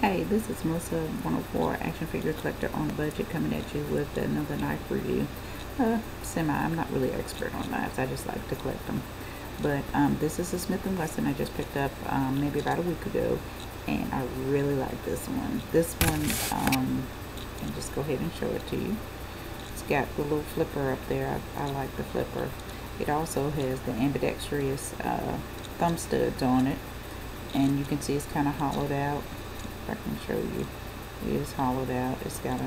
Hey, this is Melissa 104 Action Figure Collector on a Budget, coming at you with another knife review. I'm not really an expert on knives, I just like to collect them. But this is a Smith & Wesson I just picked up maybe about a week ago, and I really like this one. This one, I'll just go ahead and show it to you. It's got the little flipper up there. I like the flipper. It also has the ambidextrous thumb studs on it, and you can see it's kind of hollowed out. If I can show you, it is hollowed out. It's got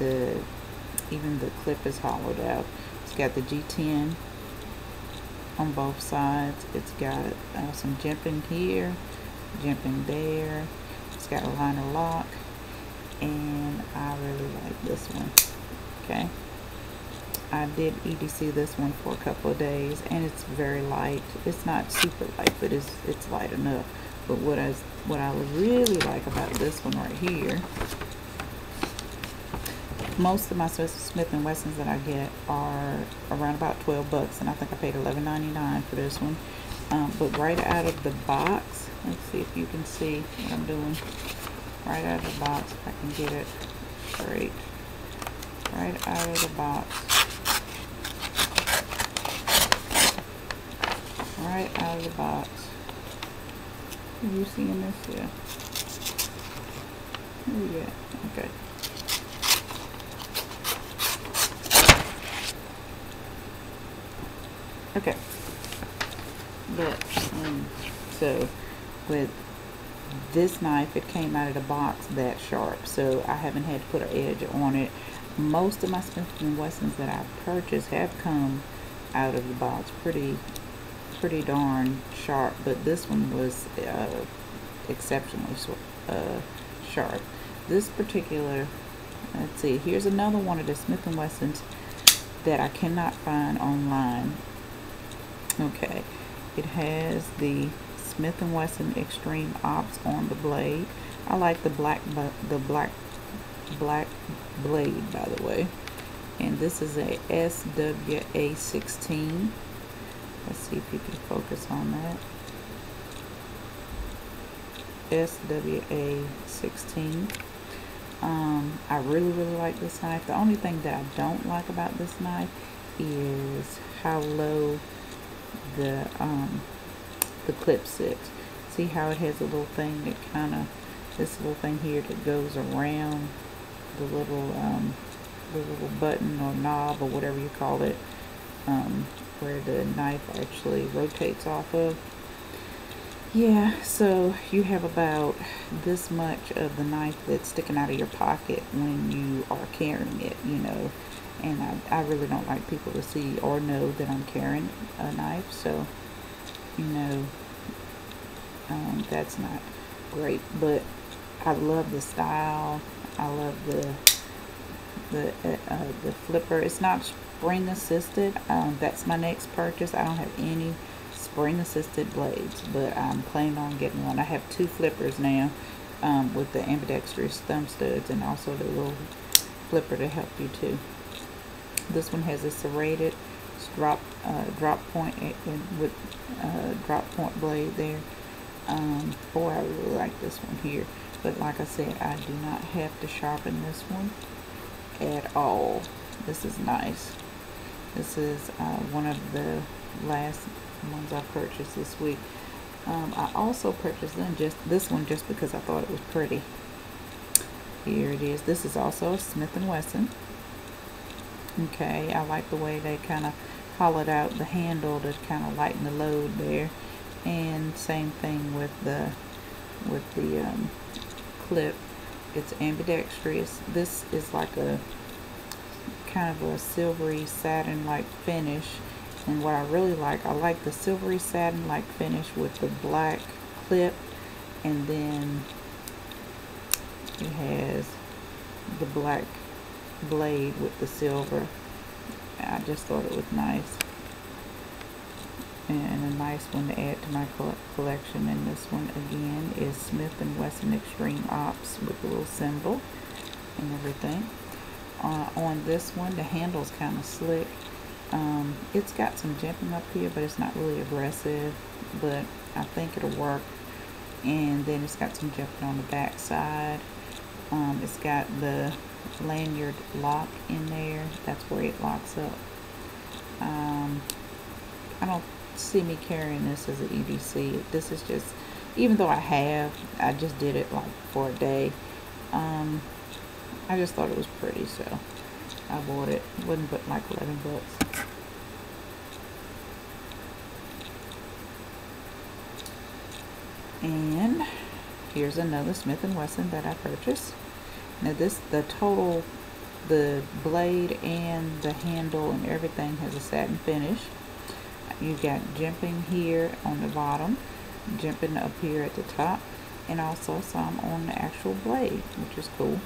even the clip is hollowed out. It's got the G10 on both sides. It's got some jimping here, jimping there. It's got a liner lock, and I really like this one. Okay, I did EDC this one for a couple of days, and it's very light. It's not super light, but it's light enough. But what I really like about this one right here, most of my Smith & Wessons that I get are around about 12 bucks, and I think I paid $11.99 for this one. But right out of the box, let's see if you can see what I'm doing. Right out of the box, if I can get it straight. Right out of the box. Right out of the box. Are you seeing this? Yeah. Oh yeah. Okay. Okay. But so with this knife, it came out of the box that sharp, so I haven't had to put an edge on it. Most of my Smith & Wessons that I've purchased have come out of the box pretty darn sharp, but this one was exceptionally sharp. This particular, let's see, here's another one of the Smith & Wessons that I cannot find online. Okay, it has the Smith & Wesson Extreme Ops on the blade. I like the black blade, by the way. And this is a SWA-16. Let's see if you can focus on that. SWA-16. I really like this knife. The only thing that I don't like about this knife is how low the clip sits. See how it has a little thing that this little thing here that goes around the little button or knob or whatever you call it, where the knife actually rotates off of. Yeah, so you have about this much of the knife that's sticking out of your pocket when you are carrying it, you know. And I really don't like people to see or know that I'm carrying a knife, so, you know, that's not great. But I love the style. I love the flipper. It's not spring assisted. That's my next purchase. I don't have any spring assisted blades, but I'm planning on getting one. I have two flippers now, with the ambidextrous thumb studs and also the little flipper to help you too. This one has a serrated drop point with drop point blade there. Boy, I really like this one here. But like I said, I do not have to sharpen this one at all. This is nice. This is one of the last ones I purchased this week. I also purchased this one just because I thought it was pretty. Here it is. This is also a Smith & Wesson. Okay, I like the way they kind of hollowed out the handle to kind of lighten the load there. And same thing with the clip. It's ambidextrous. This is like a kind of a silvery satin like finish, and what I really like, I like the silvery satin like finish with the black clip, and then it has the black blade with the silver. I just thought it was nice, and a nice one to add to my collection. And this one again is Smith & Wesson Extreme Ops with the little symbol and everything. On this one, the handle's kind of slick. It's got some jimping up here, but it's not really aggressive, but I think it'll work and then it's got some jimping on the back side. It's got the lanyard lock in there. That's where it locks up. I don't see me carrying this as an EDC. This is just, even though I just did it like for a day. I just thought it was pretty, so I bought it. Wouldn't but like 11 bucks. And here's another Smith & Wesson that I purchased. Now the blade and the handle and everything has a satin finish. You got jimping here on the bottom, jimping up here at the top, and also some on the actual blade, which is cool.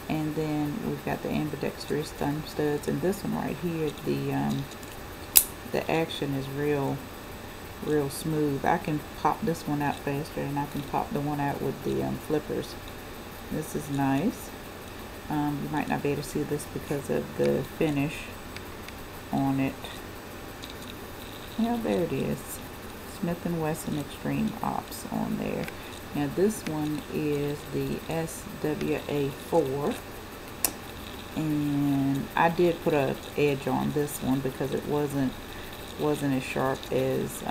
And then we've got the ambidextrous thumb studs, and this one right here, the action is real smooth. I can pop this one out faster than I can pop the one out with the flippers. This is nice. You might not be able to see this because of the finish on it. Yeah, there it is. Smith & Wesson Extreme Ops on there. Now this one is the SWA4, and I did put a edge on this one because it wasn't as sharp as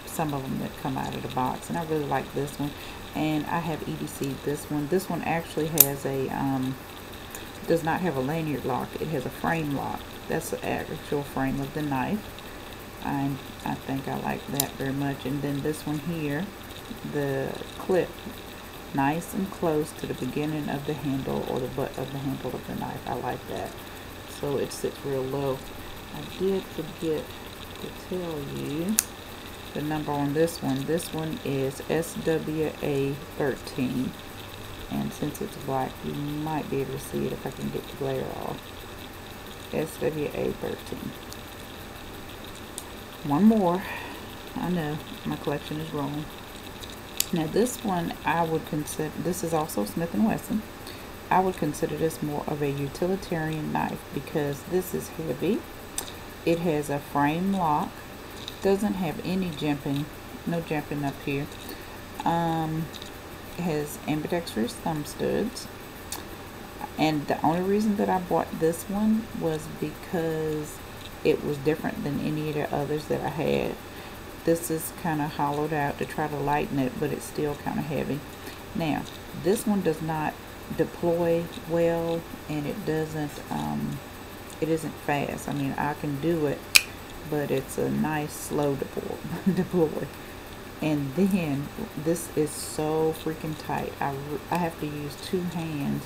some of them that come out of the box, and I really like this one. And I have EDC'd this one. This one actually has a does not have a lanyard lock. It has a frame lock. That's the actual frame of the knife. I think I like that very much. And then this one here, the clip, nice and close to the beginning of the handle or the butt of the handle of the knife. I like that. So it sits real low. I did forget to tell you the number on this one. This one is SWA 13. And since it's black, you might be able to see it if I can get the glare off. SWA 13. One more. I know my collection is wrong. Now this one I would consider, this is also Smith & Wesson. I would consider this more of a utilitarian knife because this is heavy. It has a frame lock. Doesn't have any jimping. No jimping up here. It has ambidextrous thumb studs. And the only reason that I bought this one was because it was different than any of the others that I had. This is kind of hollowed out to try to lighten it, but it's still kind of heavy. Now, this one does not deploy well, and it doesn't, it isn't fast. I mean, I can do it, but it's a nice slow deploy. And then, this is so freaking tight. I have to use 2 hands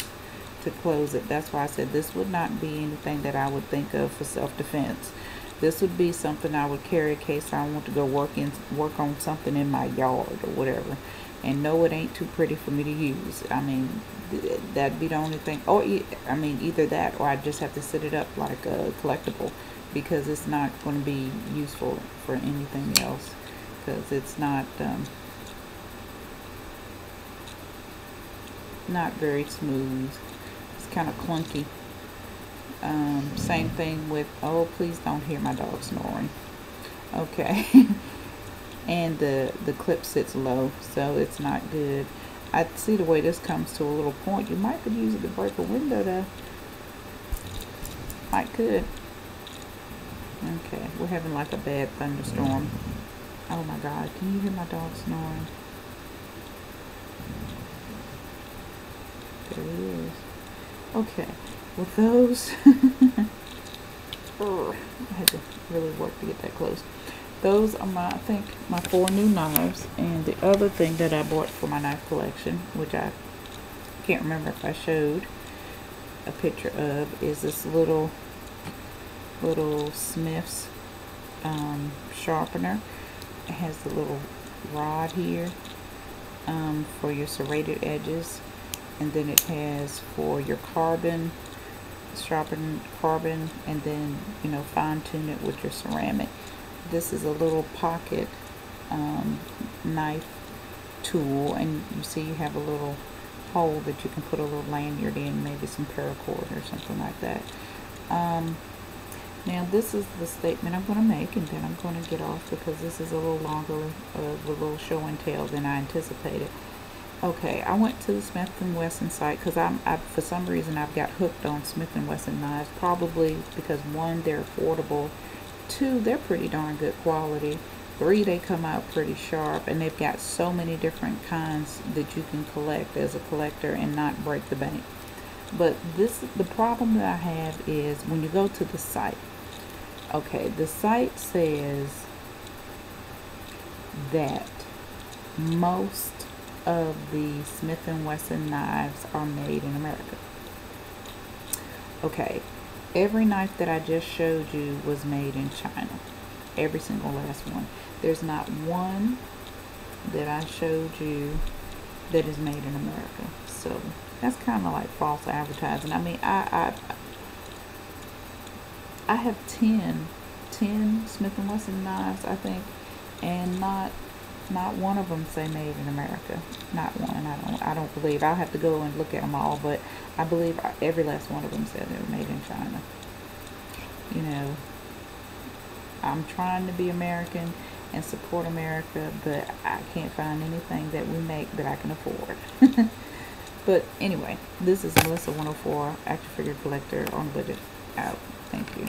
to close it. That's why I said this would not be anything that I would think of for self-defense. This would be something I would carry in case I want to go work on something in my yard or whatever. And no, it ain't too pretty for me to use. I mean, that'd be the only thing. Or I mean, either that or I just have to set it up like a collectible, because it's not going to be useful for anything else, because it's not very smooth. It's kind of clunky. Same thing with, oh, please don't hear my dog snoring. Okay. And the clip sits low, so it's not good. I see the way this comes to a little point. You might could use it to break a window though. Might could. Okay, we're having like a bad thunderstorm. Oh my God, can you hear my dog snoring? There he is. Okay, with those, I had to really work to get that close. Those are I think my 4 new knives. And the other thing that I bought for my knife collection, which I can't remember if I showed a picture of, is this little Smith's sharpener. It has the little rod here for your serrated edges, and then it has for your carbon, sharpen carbon, and then, you know, fine tune it with your ceramic. This is a little pocket knife tool, and you see you have a little hole that you can put a little lanyard in, maybe some paracord or something like that. Now this is the statement I'm going to make, and then I'm going to get off because this is a little longer of a little show and tell than I anticipated. Okay, I went to the Smith & Wesson site because for some reason I've got hooked on Smith & Wesson knives, probably because one, they're affordable, two, they're pretty darn good quality, three, they come out pretty sharp, and they've got so many different kinds that you can collect as a collector and not break the bank. But the problem that I have is when you go to the site. Okay, the site says that most of the Smith & Wesson knives are made in America. Okay, every knife that I just showed you was made in China. Every single last one. There's not one that I showed you that is made in America. So that's kind of like false advertising. I mean, I have 10 Smith & Wesson knives, I think, and not one of them say made in America. Not one. I don't believe. I'll have to go and look at them all, but I believe every last one of them said they were made in China. You know, I'm trying to be American and support America, but I can't find anything that we make that I can afford. But anyway, this is Melissa 104, Action Figure Collector on Budget, out. Thank you.